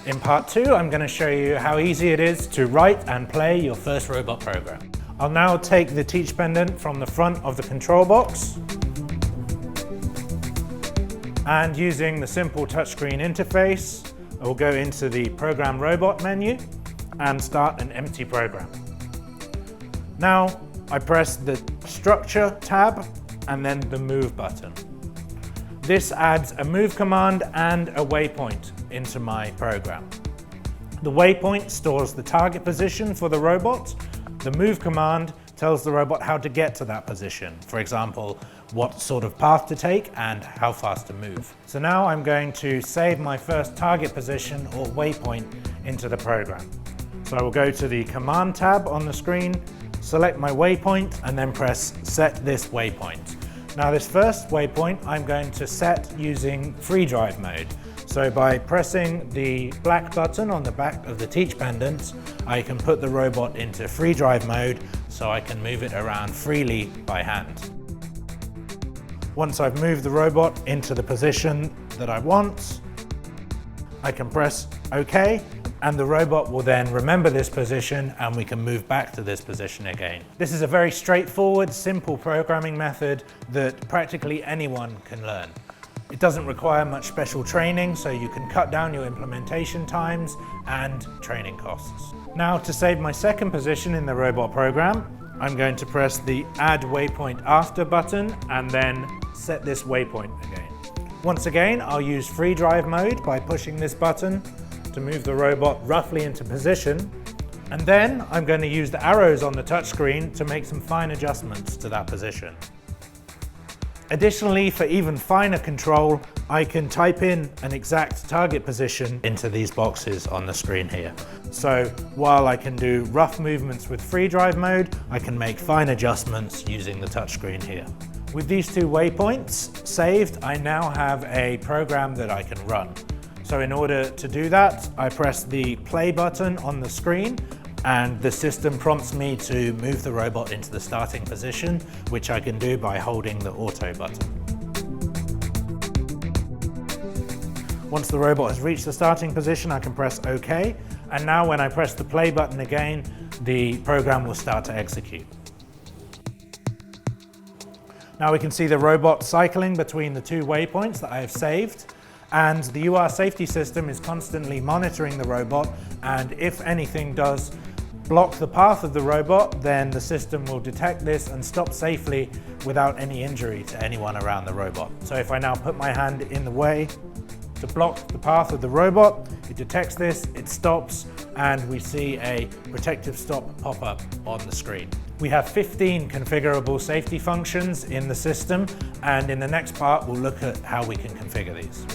In part 2, I'm going to show you how easy it is to write and play your first robot program. I'll now take the teach pendant from the front of the control box, and using the simple touchscreen interface, I will go into the Program Robot menu and start an empty program. Now I press the Structure tab and then the Move button. This adds a move command and a waypoint into my program. The waypoint stores the target position for the robot. The move command tells the robot how to get to that position. For example, what sort of path to take and how fast to move. So now I'm going to save my first target position or waypoint into the program. So I will go to the Command tab on the screen, select my waypoint and then press Set this waypoint. Now this first waypoint I'm going to set using free drive mode. So by pressing the black button on the back of the teach pendant, I can put the robot into free drive mode so I can move it around freely by hand. Once I've moved the robot into the position that I want, I can press OK, and the robot will then remember this position and we can move back to this position again. This is a very straightforward, simple programming method that practically anyone can learn. It doesn't require much special training, so you can cut down your implementation times and training costs. Now, to save my second position in the robot program, I'm going to press the Add Waypoint After button and then set this waypoint again. Once again, I'll use free drive mode by pushing this button to move the robot roughly into position. And then I'm going to use the arrows on the touchscreen to make some fine adjustments to that position. Additionally, for even finer control, I can type in an exact target position into these boxes on the screen here. So while I can do rough movements with free drive mode, I can make fine adjustments using the touchscreen here. With these two waypoints saved, I now have a program that I can run. So in order to do that, I press the play button on the screen and the system prompts me to move the robot into the starting position, which I can do by holding the auto button. Once the robot has reached the starting position, I can press OK, and now when I press the play button again, the program will start to execute. Now we can see the robot cycling between the two waypoints that I have saved, and the UR safety system is constantly monitoring the robot, and if anything does block the path of the robot, then the system will detect this and stop safely without any injury to anyone around the robot. So if I now put my hand in the way to block the path of the robot, it detects this, it stops, and we see a protective stop pop up on the screen. We have 15 configurable safety functions in the system, and in the next part we'll look at how we can configure these.